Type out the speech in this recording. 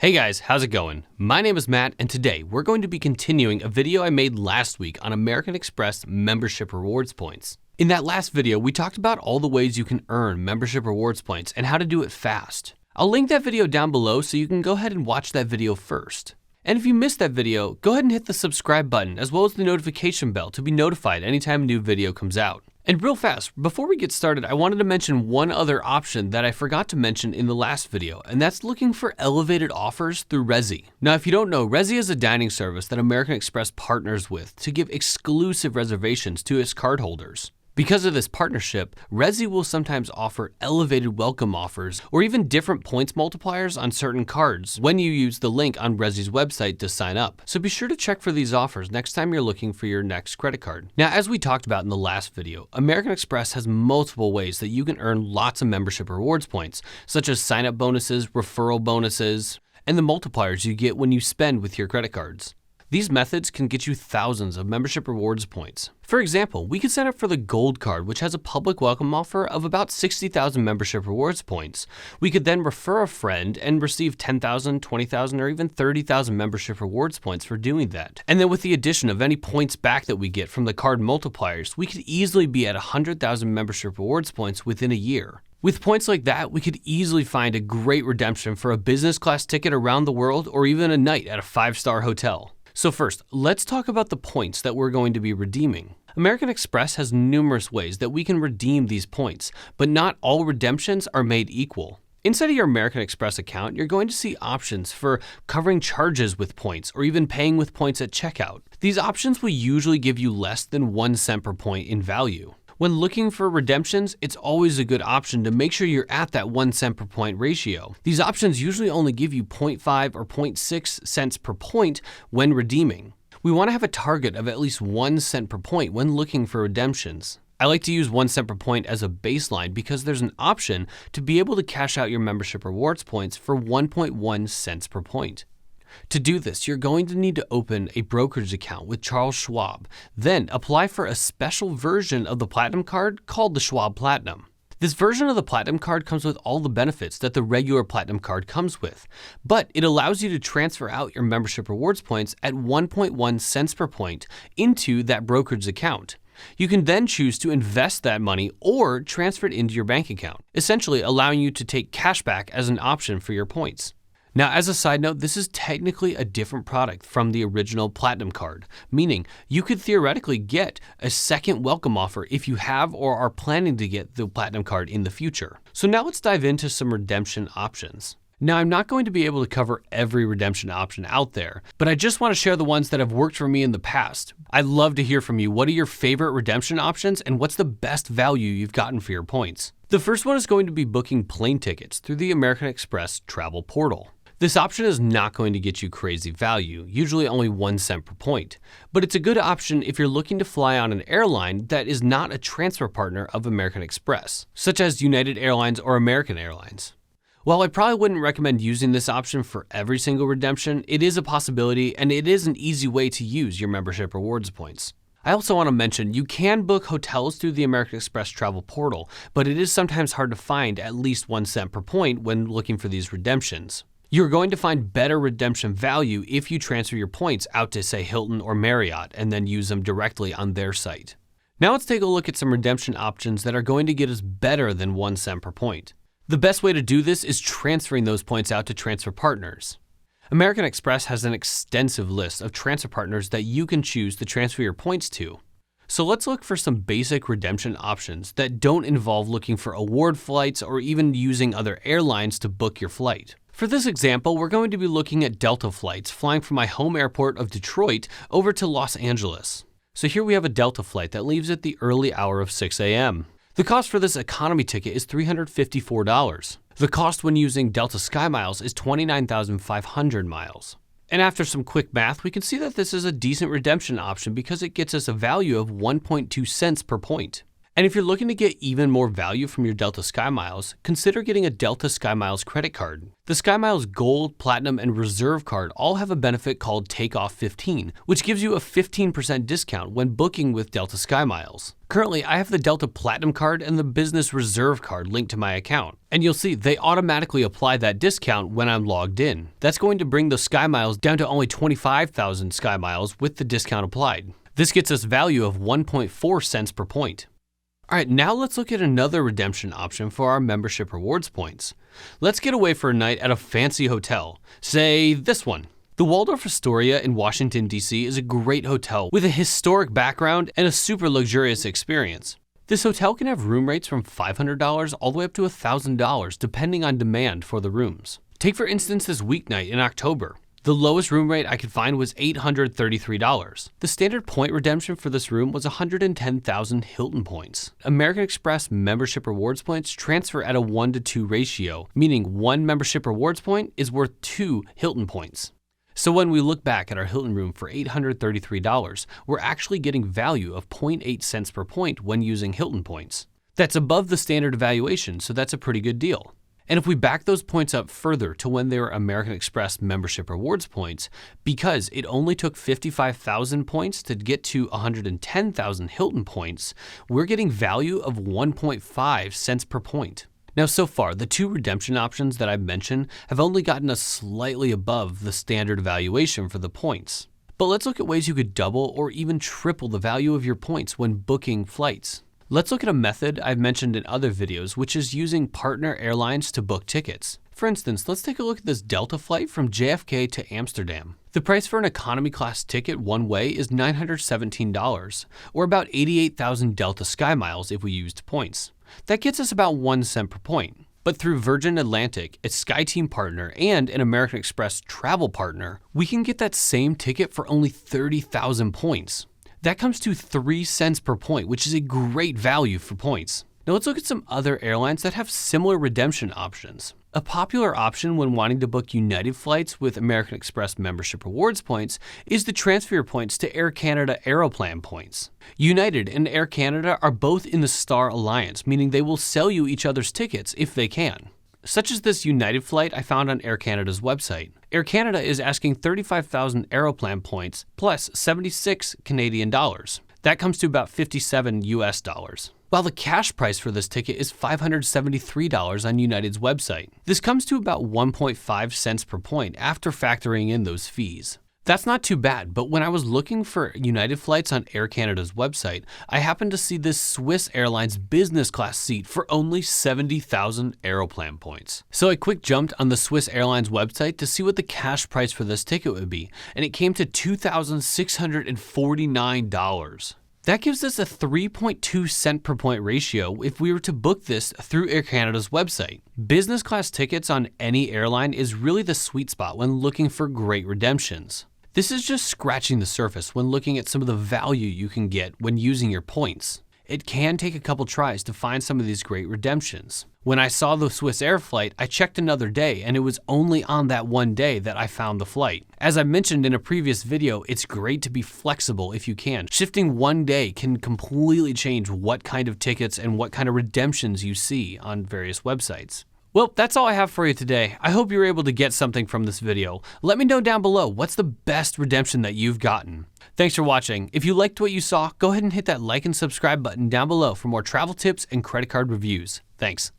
Hey guys, how's it going? My name is Matt, and today we're going to be continuing a video I made last week on American Express membership rewards points. In that last video, we talked about all the ways you can earn membership rewards points and how to do it fast. I'll link that video down below so you can go ahead and watch that video first. And if you missed that video, go ahead and hit the subscribe button as well as the notification bell to be notified anytime a new video comes out. And real fast, before we get started, I wanted to mention one other option that I forgot to mention in the last video, and that's looking for elevated offers through Resy. Now, if you don't know, Resy is a dining service that American Express partners with to give exclusive reservations to its cardholders. Because of this partnership, Resy will sometimes offer elevated welcome offers or even different points multipliers on certain cards when you use the link on Resy's website to sign up. So be sure to check for these offers next time you're looking for your next credit card. Now, as we talked about in the last video, American Express has multiple ways that you can earn lots of membership rewards points, such as sign-up bonuses, referral bonuses, and the multipliers you get when you spend with your credit cards. These methods can get you thousands of membership rewards points. For example, we could sign up for the Gold Card, which has a public welcome offer of about 60,000 membership rewards points. We could then refer a friend and receive 10,000, 20,000, or even 30,000 membership rewards points for doing that. And then with the addition of any points back that we get from the card multipliers, we could easily be at 100,000 membership rewards points within a year. With points like that, we could easily find a great redemption for a business class ticket around the world or even a night at a 5-star hotel. So first, let's talk about the points that we're going to be redeeming. American Express has numerous ways that we can redeem these points, but not all redemptions are made equal. Inside of your American Express account, you're going to see options for covering charges with points or even paying with points at checkout. These options will usually give you less than 1 cent per point in value. When looking for redemptions, it's always a good option to make sure you're at that 1 cent per point ratio. These options usually only give you 0.5 or 0.6 cents per point when redeeming. We want to have a target of at least 1 cent per point when looking for redemptions. I like to use 1 cent per point as a baseline because there's an option to be able to cash out your membership rewards points for 1.1 cents per point. To do this, you're going to need to open a brokerage account with Charles Schwab, then apply for a special version of the Platinum Card called the Schwab Platinum. This version of the Platinum Card comes with all the benefits that the regular Platinum Card comes with, but it allows you to transfer out your membership rewards points at 1.1 cents per point into that brokerage account. You can then choose to invest that money or transfer it into your bank account, essentially allowing you to take cash back as an option for your points. Now, as a side note, this is technically a different product from the original Platinum Card, meaning you could theoretically get a second welcome offer if you have or are planning to get the Platinum Card in the future. So now let's dive into some redemption options. Now, I'm not going to be able to cover every redemption option out there, but I just want to share the ones that have worked for me in the past. I'd love to hear from you. What are your favorite redemption options and what's the best value you've gotten for your points? The first one is going to be booking plane tickets through the American Express travel portal. This option is not going to get you crazy value, usually only 1 cent per point, but it's a good option if you're looking to fly on an airline that is not a transfer partner of American Express, such as United Airlines or American Airlines. While I probably wouldn't recommend using this option for every single redemption, it is a possibility and it is an easy way to use your membership rewards points. I also want to mention you can book hotels through the American Express travel portal, but it is sometimes hard to find at least 1 cent per point when looking for these redemptions. You're going to find better redemption value if you transfer your points out to, say, Hilton or Marriott and then use them directly on their site. Now let's take a look at some redemption options that are going to get us better than 1 cent per point. The best way to do this is transferring those points out to transfer partners. American Express has an extensive list of transfer partners that you can choose to transfer your points to. So let's look for some basic redemption options that don't involve looking for award flights or even using other airlines to book your flight. For this example, we're going to be looking at Delta flights flying from my home airport of Detroit over to Los Angeles. So here we have a Delta flight that leaves at the early hour of 6 a.m. The cost for this economy ticket is $354. The cost when using Delta SkyMiles is 29,500 miles. And after some quick math, we can see that this is a decent redemption option because it gets us a value of 1.2 cents per point. And if you're looking to get even more value from your Delta SkyMiles, consider getting a Delta SkyMiles credit card. The SkyMiles Gold, Platinum, and Reserve card all have a benefit called Takeoff 15, which gives you a 15% discount when booking with Delta SkyMiles. Currently, I have the Delta Platinum card and the Business Reserve card linked to my account. And you'll see they automatically apply that discount when I'm logged in. That's going to bring the SkyMiles down to only 25,000 SkyMiles with the discount applied. This gets us value of 1.4 cents per point. All right, now let's look at another redemption option for our membership rewards points. Let's get away for a night at a fancy hotel, say this one. The Waldorf Astoria in Washington, D.C. is a great hotel with a historic background and a super luxurious experience. This hotel can have room rates from $500 all the way up to $1,000 depending on demand for the rooms. Take for instance this weeknight in October. The lowest room rate I could find was $833. The standard point redemption for this room was 110,000 Hilton points. American Express membership rewards points transfer at a 1-to-2 ratio, meaning one membership rewards point is worth 2 Hilton points. So when we look back at our Hilton room for $833, we're actually getting value of 0.8 cents per point when using Hilton points. That's above the standard evaluation, so that's a pretty good deal. And if we back those points up further to when they were American Express membership rewards points, because it only took 55,000 points to get to 110,000 Hilton points, we're getting value of 1.5 cents per point. Now, so far, the two redemption options that I've mentioned have only gotten us slightly above the standard valuation for the points. But let's look at ways you could double or even triple the value of your points when booking flights. Let's look at a method I've mentioned in other videos, which is using partner airlines to book tickets. For instance, let's take a look at this Delta flight from JFK to Amsterdam. The price for an economy class ticket one way is $917, or about 88,000 Delta SkyMiles if we used points. That gets us about 1 cent per point. But through Virgin Atlantic, a SkyTeam partner, and an American Express travel partner, we can get that same ticket for only 30,000 points. That comes to 3 cents per point, which is a great value for points. Now let's look at some other airlines that have similar redemption options. A popular option when wanting to book United flights with American Express membership rewards points is to transfer your points to Air Canada Aeroplan points. United and Air Canada are both in the Star Alliance, meaning they will sell you each other's tickets if they can. Such as this United flight I found on Air Canada's website. Air Canada is asking 35,000 Aeroplan points plus 76 Canadian dollars. That comes to about 57 US dollars. While the cash price for this ticket is $573 on United's website. This comes to about 1.5 cents per point after factoring in those fees. That's not too bad, but when I was looking for United flights on Air Canada's website, I happened to see this Swiss Airlines business class seat for only 70,000 Aeroplan points. So I quick jumped on the Swiss Airlines website to see what the cash price for this ticket would be, and it came to $2,649. That gives us a 3.2 cent per point ratio if we were to book this through Air Canada's website. Business class tickets on any airline is really the sweet spot when looking for great redemptions. This is just scratching the surface when looking at some of the value you can get when using your points. It can take a couple tries to find some of these great redemptions. When I saw the Swiss Air flight, I checked another day and it was only on that one day that I found the flight. As I mentioned in a previous video, it's great to be flexible if you can. Shifting one day can completely change what kind of tickets and what kind of redemptions you see on various websites. Well, that's all I have for you today. I hope you were able to get something from this video. Let me know down below what's the best redemption that you've gotten. Thanks for watching. If you liked what you saw, go ahead and hit that like and subscribe button down below for more travel tips and credit card reviews. Thanks.